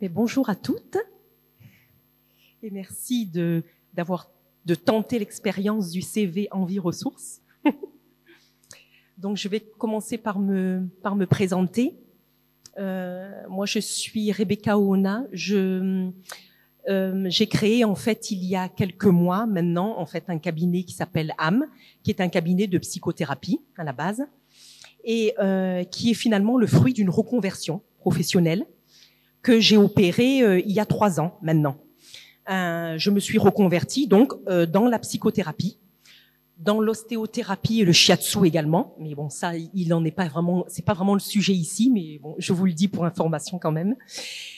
Mais bonjour à toutes et merci de tenter l'expérience du CV Envie Ressources. Donc je vais commencer par me présenter. Moi je suis Rebecca Oona. J'ai créé en fait il y a quelques mois maintenant en fait un cabinet qui s'appelle AM, qui est un cabinet de psychothérapie à la base et qui est finalement le fruit d'une reconversion professionnelle que j'ai opérée il y a 3 ans maintenant. Je me suis reconvertie donc dans la psychothérapie, dans l'ostéothérapie et le shiatsu également. Mais bon, ça, il en est pas vraiment, c'est pas vraiment le sujet ici, mais bon, je vous le dis pour information quand même.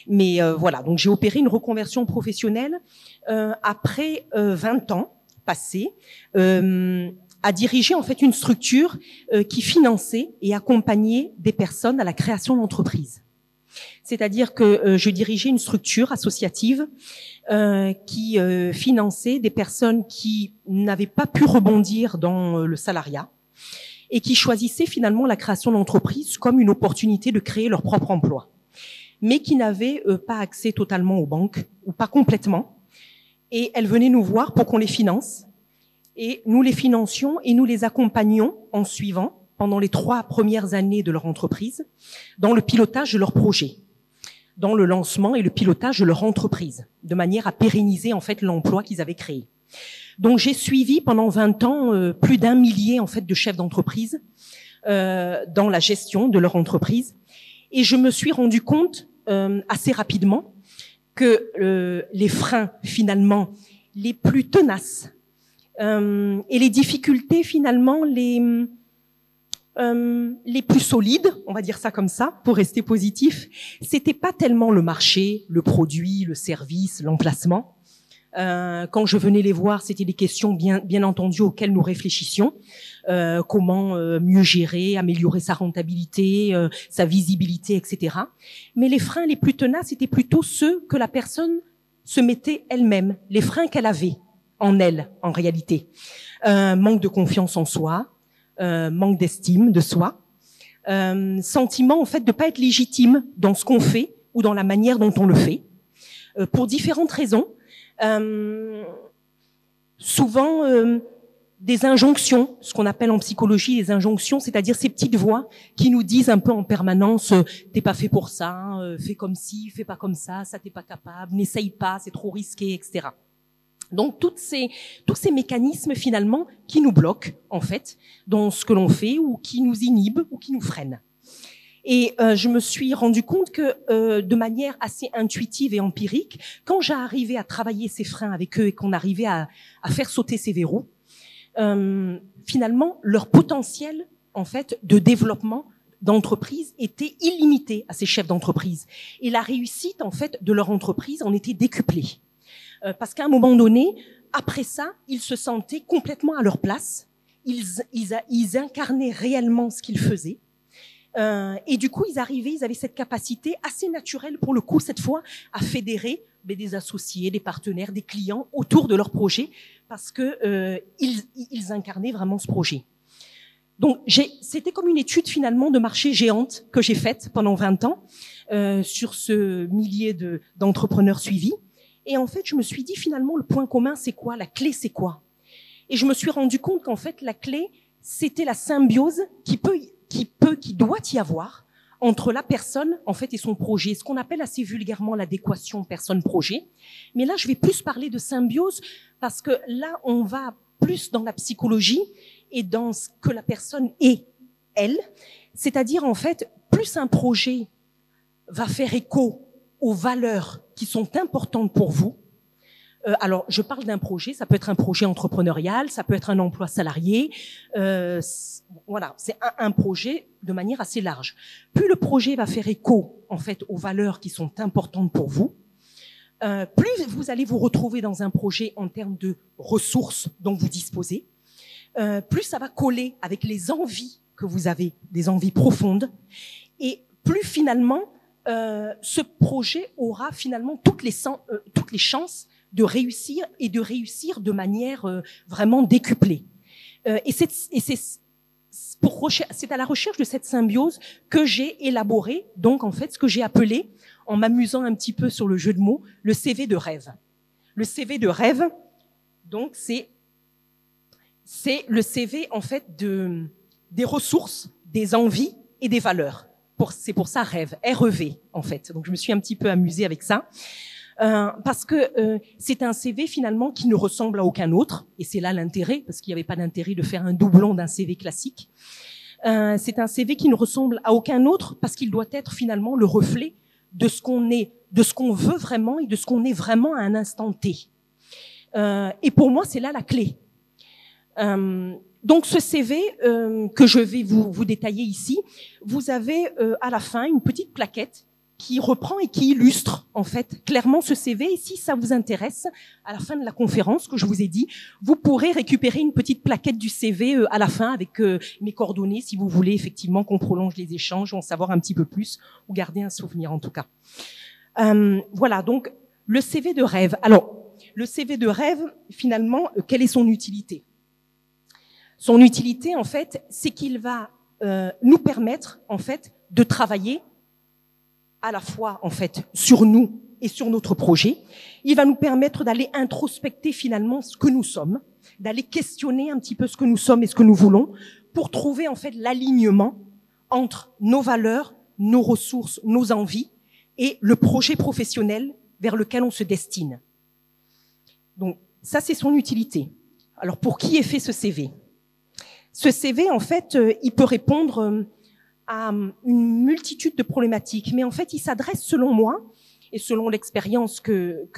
Mais voilà, donc j'ai opéré une reconversion professionnelle après 20 ans passés à diriger en fait une structure qui finançait et accompagnait des personnes à la création d'entreprises. C'est-à-dire que je dirigeais une structure associative qui finançait des personnes qui n'avaient pas pu rebondir dans le salariat et qui choisissaient finalement la création d'entreprise comme une opportunité de créer leur propre emploi, mais qui n'avaient pas accès totalement aux banques ou pas complètement. Et elles venaient nous voir pour qu'on les finance. Et nous les financions et nous les accompagnions en suivant pendant les 3 premières années de leur entreprise dans le pilotage de leur projet, dans le lancement et le pilotage de leur entreprise, de manière à pérenniser en fait l'emploi qu'ils avaient créé. Donc j'ai suivi pendant 20 ans plus d'1 millier en fait de chefs d'entreprise dans la gestion de leur entreprise, et je me suis rendu compte assez rapidement que les freins finalement les plus tenaces et les difficultés finalement les plus solides, on va dire ça comme ça, pour rester positif, c'était pas tellement le marché, le produit, le service, l'emplacement. Quand je venais les voir, c'était des questions bien entendu auxquelles nous réfléchissions. Comment mieux gérer, améliorer sa rentabilité, sa visibilité, etc. Mais les freins les plus tenaces, c'était plutôt ceux que la personne se mettait elle-même, les freins qu'elle avait en elle, en réalité. Manque de confiance en soi, manque d'estime de soi, sentiment en fait de pas être légitime dans ce qu'on fait ou dans la manière dont on le fait, pour différentes raisons. Souvent des injonctions, ce qu'on appelle en psychologie les injonctions, c'est-à-dire ces petites voix qui nous disent un peu en permanence t'es pas fait pour ça, fais comme ci, fais pas comme ça t'es pas capable, n'essaye pas, c'est trop risqué, etc. Donc tous ces mécanismes finalement qui nous bloquent en fait dans ce que l'on fait ou qui nous inhibent ou qui nous freinent. Et je me suis rendu compte que de manière assez intuitive et empirique, quand j'arrivais à travailler ces freins avec eux et qu'on arrivait à faire sauter ces verrous, finalement leur potentiel en fait de développement d'entreprise était illimité à ces chefs d'entreprise, et la réussite en fait de leur entreprise en était décuplée. Parce qu'à un moment donné, après ça, ils se sentaient complètement à leur place. Ils incarnaient réellement ce qu'ils faisaient. Et du coup, ils avaient cette capacité assez naturelle, pour le coup, cette fois, à fédérer des associés, des partenaires, des clients autour de leur projet, parce que ils incarnaient vraiment ce projet. Donc, c'était comme une étude finalement de marché géante que j'ai faite pendant 20 ans sur ce millier d'entrepreneurs suivis. Et en fait, je me suis dit finalement, le point commun, c'est quoi? La clé, c'est quoi? Et je me suis rendu compte qu'en fait, la clé, c'était la symbiose qui doit y avoir entre la personne, en fait, et son projet. Ce qu'on appelle assez vulgairement l'adéquation personne-projet. Mais là, je vais plus parler de symbiose parce que là, on va plus dans la psychologie et dans ce que la personne est, elle. C'est-à-dire, en fait, plus un projet va faire écho aux valeurs qui sont importantes pour vous. Alors, je parle d'un projet, ça peut être un projet entrepreneurial, ça peut être un emploi salarié. Voilà, c'est un projet de manière assez large. Plus le projet va faire écho, en fait, aux valeurs qui sont importantes pour vous, plus vous allez vous retrouver dans un projet en termes de ressources dont vous disposez, plus ça va coller avec les envies que vous avez, des envies profondes, et plus finalement, ce projet aura finalement toutes les chances de réussir, et de réussir de manière vraiment décuplée. Et c'est c'est à la recherche de cette symbiose que j'ai élaboré, donc en fait, ce que j'ai appelé, en m'amusant un petit peu sur le jeu de mots, le CV de rêve. Le CV de rêve, donc c'est le CV en fait des ressources, des envies et des valeurs. C'est pour ça rêve, R-E-V en fait. Donc je me suis un petit peu amusée avec ça. Parce que c'est un CV finalement qui ne ressemble à aucun autre, et c'est là l'intérêt, parce qu'il n'y avait pas d'intérêt de faire un doublon d'un CV classique. C'est un CV qui ne ressemble à aucun autre, parce qu'il doit être finalement le reflet de ce qu'on est, de ce qu'on veut vraiment et de ce qu'on est vraiment à un instant T. Et pour moi, c'est là la clé. Donc ce CV que je vais vous détailler ici, vous avez à la fin une petite plaquette qui reprend et qui illustre en fait clairement ce CV. Et si ça vous intéresse, à la fin de la conférence que je vous ai dit, vous pourrez récupérer une petite plaquette du CV à la fin avec mes coordonnées si vous voulez effectivement qu'on prolonge les échanges, en savoir un petit peu plus ou garder un souvenir en tout cas. Voilà, donc le CV de rêve. Alors, le CV de rêve, finalement, quelle est son utilité ? Son utilité, en fait, c'est qu'il va nous permettre, en fait, de travailler à la fois, en fait, sur nous et sur notre projet. Il va nous permettre d'aller introspecter, finalement, ce que nous sommes, d'aller questionner un petit peu ce que nous sommes et ce que nous voulons, pour trouver, en fait, l'alignement entre nos valeurs, nos ressources, nos envies et le projet professionnel vers lequel on se destine. Donc, ça, c'est son utilité. Alors, pour qui est fait ce CV ? Ce CV, en fait, il peut répondre à une multitude de problématiques, mais en fait, il s'adresse, selon moi, et selon l'expérience que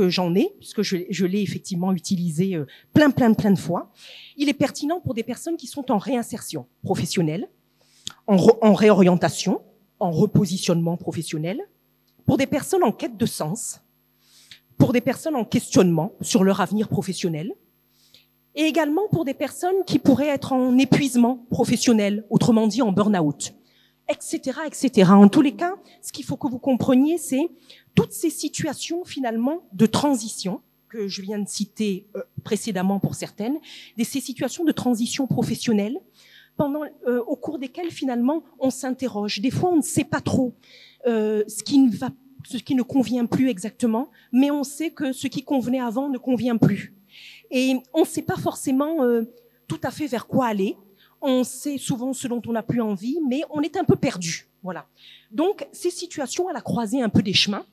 j'en ai, puisque je l'ai effectivement utilisé plein de fois, il est pertinent pour des personnes qui sont en réinsertion professionnelle, en réorientation, en repositionnement professionnel, pour des personnes en quête de sens, pour des personnes en questionnement sur leur avenir professionnel, et également pour des personnes qui pourraient être en épuisement professionnel, autrement dit en burn-out, etc., etc. En tous les cas, ce qu'il faut que vous compreniez, c'est toutes ces situations finalement de transition que je viens de citer précédemment pour certaines, ces situations de transition professionnelle au cours desquelles finalement on s'interroge. Des fois, on ne sait pas trop ce qui ne convient plus exactement, mais on sait que ce qui convenait avant ne convient plus. Et on ne sait pas forcément tout à fait vers quoi aller. On sait souvent ce dont on n'a plus envie, mais on est un peu perdu. Voilà. Donc, ces situations à la croisée un peu des chemins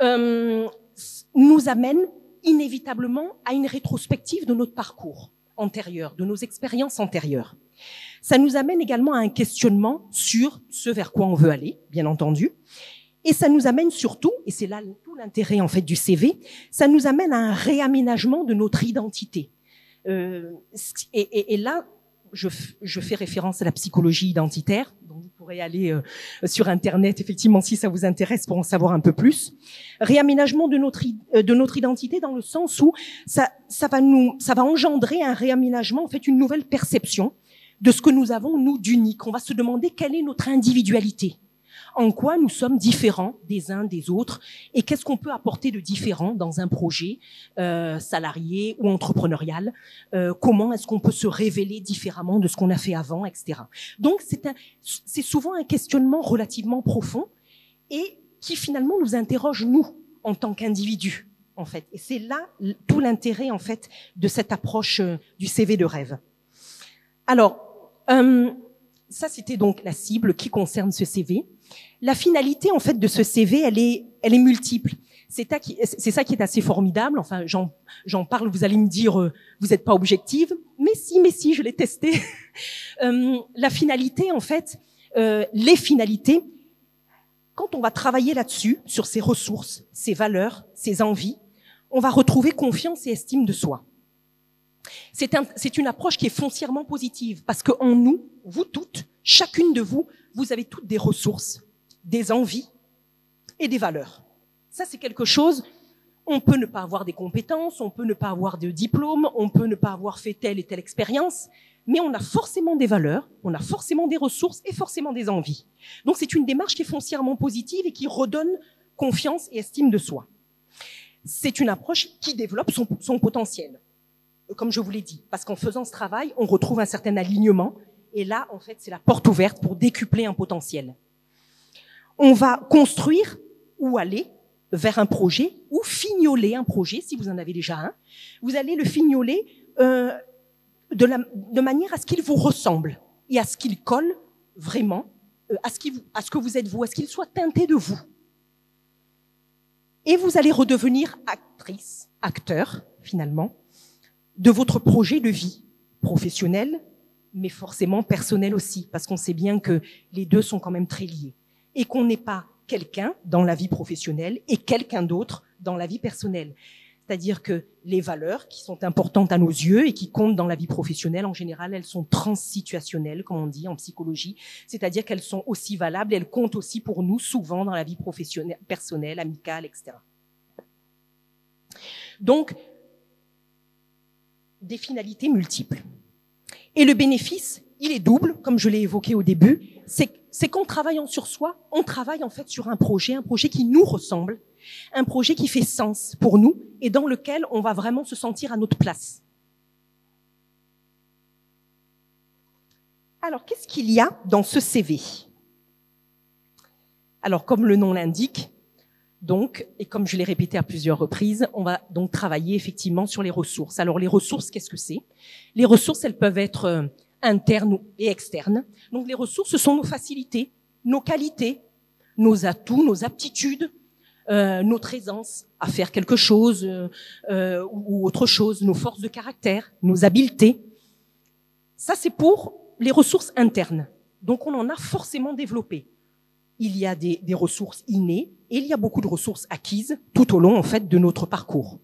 nous amènent inévitablement à une rétrospective de notre parcours antérieur, de nos expériences antérieures. Ça nous amène également à un questionnement sur ce vers quoi on veut aller, bien entendu. Et ça nous amène surtout, et c'est là tout l'intérêt en fait du CV, ça nous amène à un réaménagement de notre identité. Et là, je fais référence à la psychologie identitaire, donc vous pourrez aller sur Internet effectivement si ça vous intéresse pour en savoir un peu plus. Réaménagement de notre identité dans le sens où ça va engendrer un réaménagement, en fait une nouvelle perception de ce que nous avons nous d'unique. On va se demander quelle est notre individualité. En quoi nous sommes différents des uns des autres et qu'est-ce qu'on peut apporter de différent dans un projet salarié ou entrepreneurial, comment est-ce qu'on peut se révéler différemment de ce qu'on a fait avant, etc. Donc c'est souvent un questionnement relativement profond et qui finalement nous interroge nous en tant qu'individus en fait. Et c'est là tout l'intérêt en fait de cette approche du CV de rêve. Alors ça c'était donc la cible qui concerne ce CV. La finalité en fait de ce CV, elle est multiple. C'est ça qui est assez formidable. Enfin, j'en parle. Vous allez me dire, vous n'êtes pas objective. Mais si, je l'ai testé. La finalité, en fait, les finalités. Quand on va travailler là-dessus, sur ces ressources, ces valeurs, ces envies, on va retrouver confiance et estime de soi. C'est une approche qui est foncièrement positive parce que en nous, vous toutes, chacune de vous, vous avez toutes des ressources, des envies et des valeurs. Ça, c'est quelque chose, on peut ne pas avoir des compétences, on peut ne pas avoir de diplôme, on peut ne pas avoir fait telle et telle expérience, mais on a forcément des valeurs, on a forcément des ressources et forcément des envies. Donc, c'est une démarche qui est foncièrement positive et qui redonne confiance et estime de soi. C'est une approche qui développe son potentiel. comme je vous l'ai dit, parce qu'en faisant ce travail, on retrouve un certain alignement. Et là, en fait, c'est la porte ouverte pour décupler un potentiel. On va construire ou aller vers un projet ou fignoler un projet, si vous en avez déjà un. Vous allez le fignoler de manière à ce qu'il vous ressemble et à ce qu'il colle vraiment à ce que vous êtes vous, à ce qu'il soit teinté de vous. Et vous allez redevenir actrice, acteur, finalement, de votre projet de vie professionnel, mais forcément personnel aussi, parce qu'on sait bien que les deux sont quand même très liés. Et qu'on n'est pas quelqu'un dans la vie professionnelle et quelqu'un d'autre dans la vie personnelle. C'est-à-dire que les valeurs qui sont importantes à nos yeux et qui comptent dans la vie professionnelle, en général, elles sont transsituationnelles, comme on dit en psychologie. C'est-à-dire qu'elles sont aussi valables et elles comptent aussi pour nous souvent dans la vie professionnelle, personnelle, amicale, etc. Donc, des finalités multiples. Et le bénéfice, il est double, comme je l'ai évoqué au début, c'est qu'en travaillant sur soi, on travaille en fait sur un projet qui nous ressemble, un projet qui fait sens pour nous et dans lequel on va vraiment se sentir à notre place. Alors, qu'est-ce qu'il y a dans ce CV? Alors, comme le nom l'indique, donc, et comme je l'ai répété à plusieurs reprises, on va donc travailler effectivement sur les ressources. Alors, les ressources, qu'est-ce que c'est? Les ressources, elles peuvent être internes et externes. Donc, les ressources, ce sont nos facilités, nos qualités, nos atouts, nos aptitudes, notre aisance à faire quelque chose ou autre chose, nos forces de caractère, nos habiletés. Ça, c'est pour les ressources internes. Donc, on en a forcément développé. Il y a des ressources innées et il y a beaucoup de ressources acquises tout au long, en fait, de notre parcours.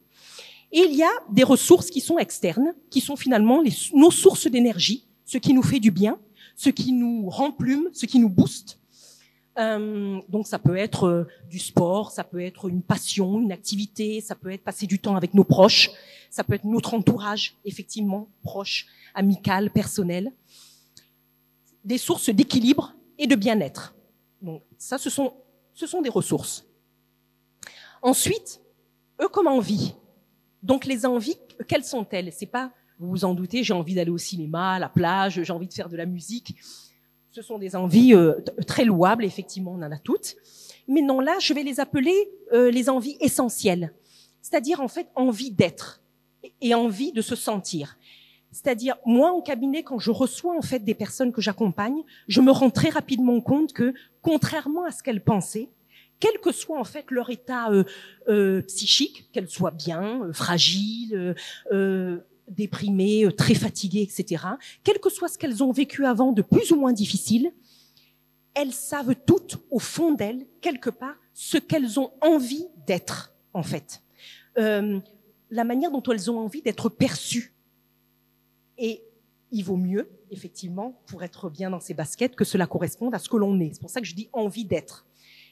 Et il y a des ressources qui sont externes, qui sont finalement nos sources d'énergie, ce qui nous fait du bien, ce qui nous remplume, ce qui nous booste. Donc ça peut être du sport, ça peut être une passion, une activité, ça peut être passer du temps avec nos proches, ça peut être notre entourage, effectivement, proche, amical, personnel. Des sources d'équilibre et de bien-être. Donc ça, ce sont des ressources. Ensuite, eux comme envie. Donc les envies, quelles sont-elles? C'est pas, vous vous en doutez, j'ai envie d'aller au cinéma, à la plage, j'ai envie de faire de la musique. Ce sont des envies très louables, effectivement, on en a toutes. Mais non, là, je vais les appeler les envies essentielles. C'est-à-dire, en fait, envie d'être et envie de se sentir. C'est-à-dire, moi, en cabinet, quand je reçois, en fait, des personnes que j'accompagne, je me rends très rapidement compte que, contrairement à ce qu'elles pensaient, quel que soit, en fait, leur état psychique, qu'elles soient bien, fragiles, déprimées, très fatiguées, etc., quel que soit ce qu'elles ont vécu avant de plus ou moins difficile, elles savent toutes, au fond d'elles, quelque part, ce qu'elles ont envie d'être, en fait. La manière dont elles ont envie d'être perçues. Et il vaut mieux, effectivement, pour être bien dans ses baskets, que cela corresponde à ce que l'on est. C'est pour ça que je dis envie d'être.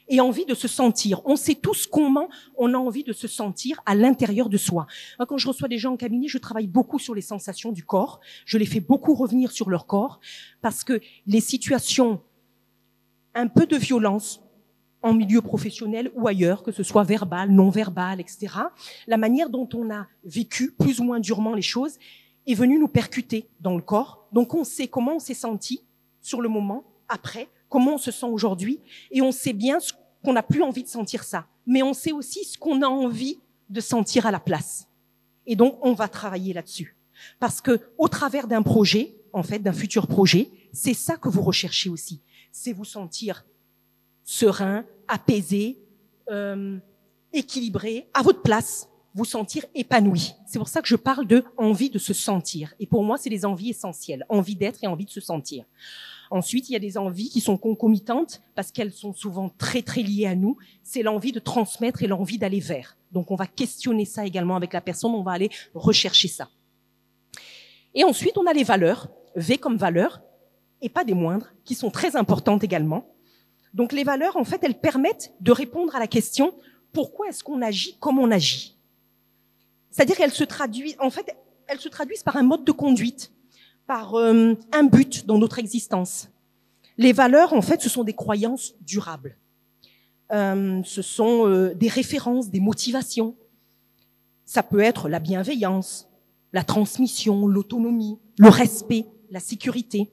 Et envie de se sentir. On sait tous comment on a envie de se sentir à l'intérieur de soi. Moi, quand je reçois des gens en cabinet, je travaille beaucoup sur les sensations du corps. Je les fais beaucoup revenir sur leur corps parce que les situations un peu de violence en milieu professionnel ou ailleurs, que ce soit verbal, non verbal, etc., la manière dont on a vécu plus ou moins durement les choses est venue nous percuter dans le corps. Donc, on sait comment on s'est senti sur le moment, après, comment on se sent aujourd'hui, et on sait bien ce qu'on n'a plus envie de sentir ça. Mais on sait aussi ce qu'on a envie de sentir à la place. Et donc, on va travailler là-dessus. Parce que, au travers d'un projet, en fait, d'un futur projet, c'est ça que vous recherchez aussi. C'est vous sentir serein, apaisé, équilibré, à votre place, vous sentir épanoui. C'est pour ça que je parle de envie de se sentir. Et pour moi, c'est les envies essentielles. Envie d'être et envie de se sentir. Ensuite, il y a des envies qui sont concomitantes parce qu'elles sont souvent très, très liées à nous. C'est l'envie de transmettre et l'envie d'aller vers. Donc, on va questionner ça également avec la personne. On va aller rechercher ça. Et ensuite, on a les valeurs. V comme valeurs, et pas des moindres, qui sont très importantes également. Donc, les valeurs, en fait, elles permettent de répondre à la question « Pourquoi est-ce qu'on agit comme on agit ?» C'est-à-dire qu'elles se traduisent, en fait, elles se traduisent par un mode de conduite, par un but dans notre existence. Les valeurs, en fait, ce sont des croyances durables. Ce sont des références, des motivations. Ça peut être la bienveillance, la transmission, l'autonomie, le respect, la sécurité,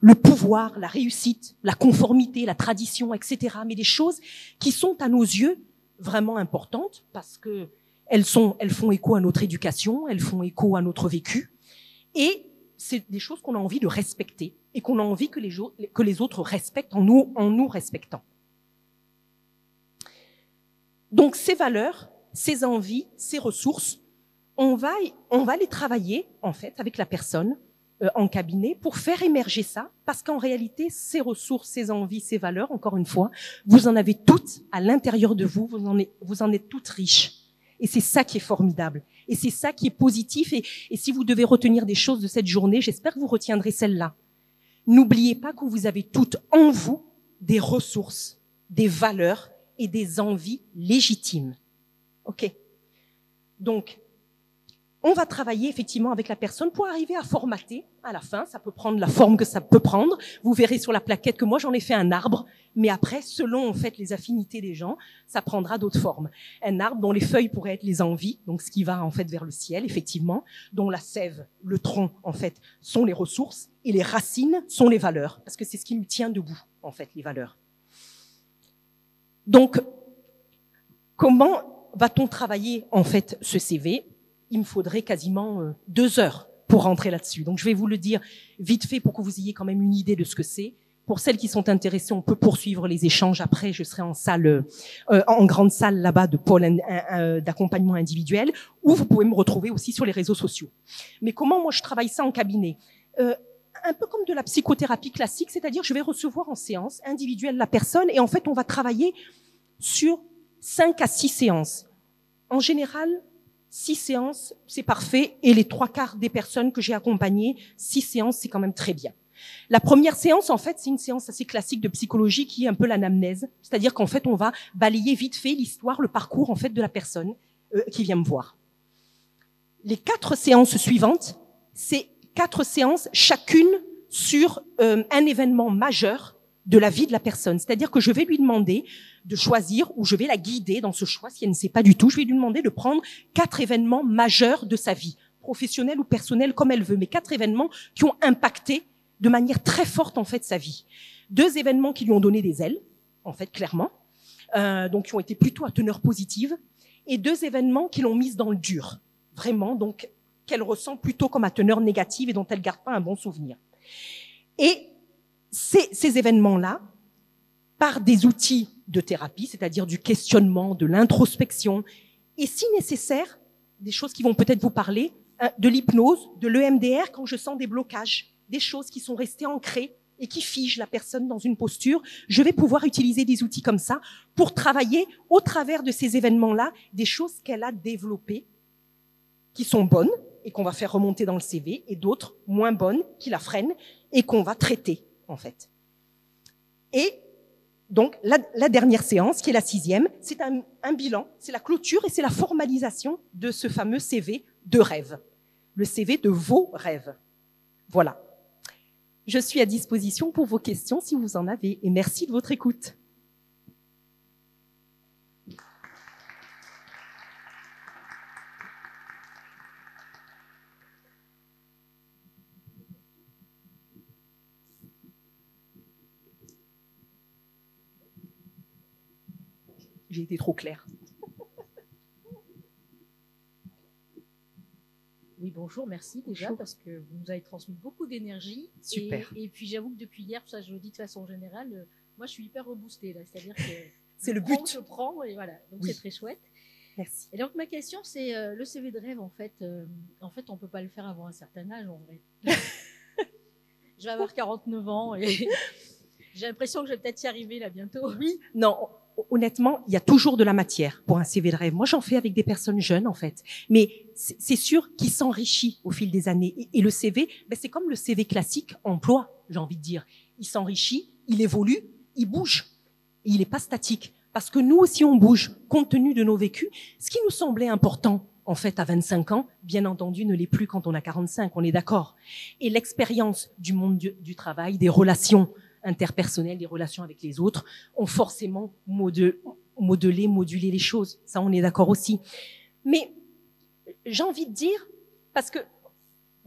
le pouvoir, la réussite, la conformité, la tradition, etc. Mais des choses qui sont à nos yeux vraiment importantes parce que elles font écho à notre éducation, elles font écho à notre vécu. Et c'est des choses qu'on a envie de respecter et qu'on a envie que les autres respectent en nous respectant. Donc ces valeurs, ces envies, ces ressources, on va les travailler en fait avec la personne en cabinet pour faire émerger ça, parce qu'en réalité, ces ressources, ces envies, ces valeurs, encore une fois, vous en avez toutes à l'intérieur de vous, vous en êtes toutes riches. Et c'est ça qui est formidable. Et c'est ça qui est positif. Et si vous devez retenir des choses de cette journée, j'espère que vous retiendrez celle-là. N'oubliez pas que vous avez toutes en vous des ressources, des valeurs et des envies légitimes. OK? Donc, on va travailler effectivement avec la personne pour arriver à formater à la fin. Ça peut prendre la forme que ça peut prendre. Vous verrez sur la plaquette que moi, j'en ai fait un arbre. Mais après, selon en fait les affinités des gens, ça prendra d'autres formes. Un arbre dont les feuilles pourraient être les envies, donc ce qui va en fait vers le ciel, effectivement, dont la sève, le tronc, en fait, sont les ressources et les racines sont les valeurs, parce que c'est ce qui nous tient debout, en fait, les valeurs. Donc, comment va-t-on travailler en fait ce CV ? Il me faudrait quasiment 2 heures pour rentrer là-dessus. Donc, je vais vous le dire vite fait pour que vous ayez quand même une idée de ce que c'est. Pour celles qui sont intéressées, on peut poursuivre les échanges après. Je serai en salle, en grande salle là-bas de pôle d'accompagnement individuel, ou vous pouvez me retrouver aussi sur les réseaux sociaux. Mais comment moi je travaille ça en cabinet ? Un peu comme de la psychothérapie classique, c'est-à-dire je vais recevoir en séance individuelle la personne et en fait on va travailler sur 5 à 6 séances. En général, 6 séances, c'est parfait, et les 3/4 des personnes que j'ai accompagnées, 6 séances, c'est quand même très bien. La première séance, en fait, c'est une séance assez classique de psychologie qui est un peu l'anamnèse, c'est-à-dire qu'en fait, on va balayer vite fait l'histoire, le parcours en fait de la personne qui vient me voir. Les 4 séances suivantes, c'est 4 séances, chacune sur un événement majeur de la vie de la personne. C'est-à-dire que je vais lui demander de choisir, ou je vais la guider dans ce choix, si elle ne sait pas du tout, je vais lui demander de prendre 4 événements majeurs de sa vie, professionnelle ou personnelle, comme elle veut, mais 4 événements qui ont impacté de manière très forte, en fait, sa vie. 2 événements qui lui ont donné des ailes, en fait, clairement, donc qui ont été plutôt à teneur positive, et 2 événements qui l'ont mise dans le dur, vraiment, donc qu'elle ressent plutôt comme à teneur négative et dont elle garde pas un bon souvenir. Et ces événements-là, par des outils de thérapie, c'est-à-dire du questionnement, de l'introspection, et si nécessaire, des choses qui vont peut-être vous parler, de l'hypnose, de l'EMDR, quand je sens des blocages, des choses qui sont restées ancrées et qui figent la personne dans une posture, je vais pouvoir utiliser des outils comme ça pour travailler au travers de ces événements-là des choses qu'elle a développées, qui sont bonnes et qu'on va faire remonter dans le CV, et d'autres moins bonnes qui la freinent et qu'on va traiter, en fait. Et donc, la dernière séance, qui est la 6e, c'est un bilan, c'est la clôture et c'est la formalisation de ce fameux CV de rêve. Le CV de vos rêves. Voilà. Je suis à disposition pour vos questions si vous en avez, et merci de votre écoute. J'ai été trop claire. Oui, bonjour, merci déjà, parce que vous nous avez transmis beaucoup d'énergie. Super. Et puis j'avoue que depuis hier, ça je le dis de façon générale, moi je suis hyper reboostée là, c'est-à-dire que c'est le but. Je prends et voilà, donc oui. C'est très chouette. Merci. Et donc ma question c'est le CV de rêve en fait on peut pas le faire avant un certain âge en vrai. Je vais avoir 49 ans et j'ai l'impression que je vais peut-être y arriver là bientôt. Oui, non. Honnêtement, il y a toujours de la matière pour un CV de rêve. Moi, j'en fais avec des personnes jeunes, en fait. Mais c'est sûr qu'il s'enrichit au fil des années. Et le CV, ben, c'est comme le CV classique emploi, j'ai envie de dire. Il s'enrichit, il évolue, il bouge. Et il n'est pas statique. Parce que nous aussi, on bouge, compte tenu de nos vécus. Ce qui nous semblait important, en fait, à 25 ans, bien entendu, ne l'est plus quand on a 45, on est d'accord. Et l'expérience du monde du travail, des relations interpersonnelles, des relations avec les autres, ont forcément modulé les choses. Ça, on est d'accord aussi. Mais j'ai envie de dire, parce que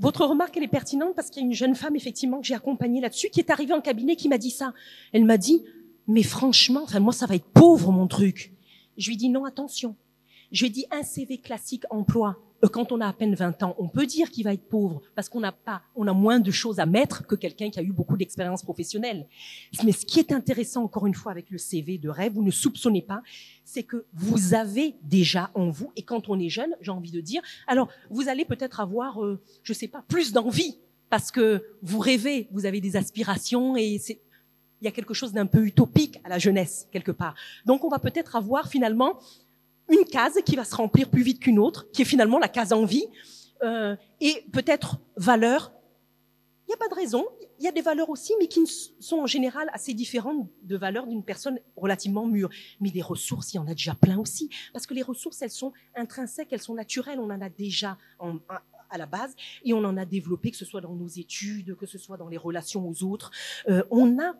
votre remarque, elle est pertinente parce qu'il y a une jeune femme, effectivement, que j'ai accompagnée là-dessus, qui est arrivée en cabinet, qui m'a dit ça. Elle m'a dit, mais franchement, enfin, moi, ça va être pauvre, mon truc. Je lui ai dit, non, attention. Je lui ai dit, un CV classique emploi, quand on a à peine 20 ans, on peut dire qu'il va être pauvre parce qu'on a moins de choses à mettre que quelqu'un qui a eu beaucoup d'expérience professionnelle. Mais ce qui est intéressant, encore une fois, avec le CV de rêve, vous ne soupçonnez pas, c'est que vous avez déjà en vous, et quand on est jeune, j'ai envie de dire, alors vous allez peut-être avoir, je sais pas, plus d'envie parce que vous rêvez, vous avez des aspirations et il y a quelque chose d'un peu utopique à la jeunesse, quelque part. Donc on va peut-être avoir finalement une case qui va se remplir plus vite qu'une autre, qui est finalement la case envie, et peut-être valeur. Il n'y a pas de raison. Il y a des valeurs aussi, mais qui sont en général assez différentes de valeurs d'une personne relativement mûre. Mais des ressources, il y en a déjà plein aussi. Parce que les ressources, elles sont intrinsèques, elles sont naturelles. On en a déjà à la base, et on en a développé, que ce soit dans nos études, que ce soit dans les relations aux autres. On a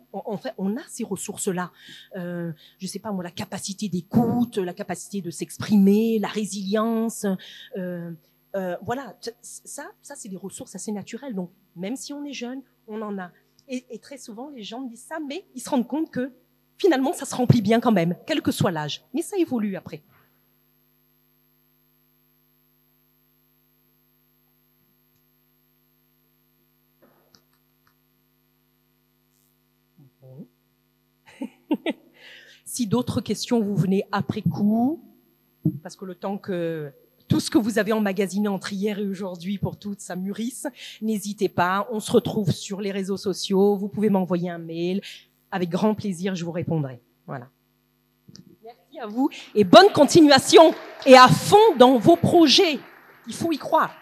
ces ressources-là. Je sais pas moi, la capacité d'écoute, la capacité de s'exprimer, la résilience. Voilà, ça c'est des ressources assez naturelles. Donc, même si on est jeune, on en a. Et très souvent, les gens me disent ça, mais ils se rendent compte que finalement, ça se remplit bien quand même, quel que soit l'âge. Mais ça évolue après. Si d'autres questions, vous venez après coup, parce que le temps que tout ce que vous avez emmagasiné entre hier et aujourd'hui pour toutes, ça mûrisse, n'hésitez pas. On se retrouve sur les réseaux sociaux. Vous pouvez m'envoyer un mail. Avec grand plaisir, je vous répondrai. Voilà. Merci à vous et bonne continuation. Et à fond dans vos projets. Il faut y croire.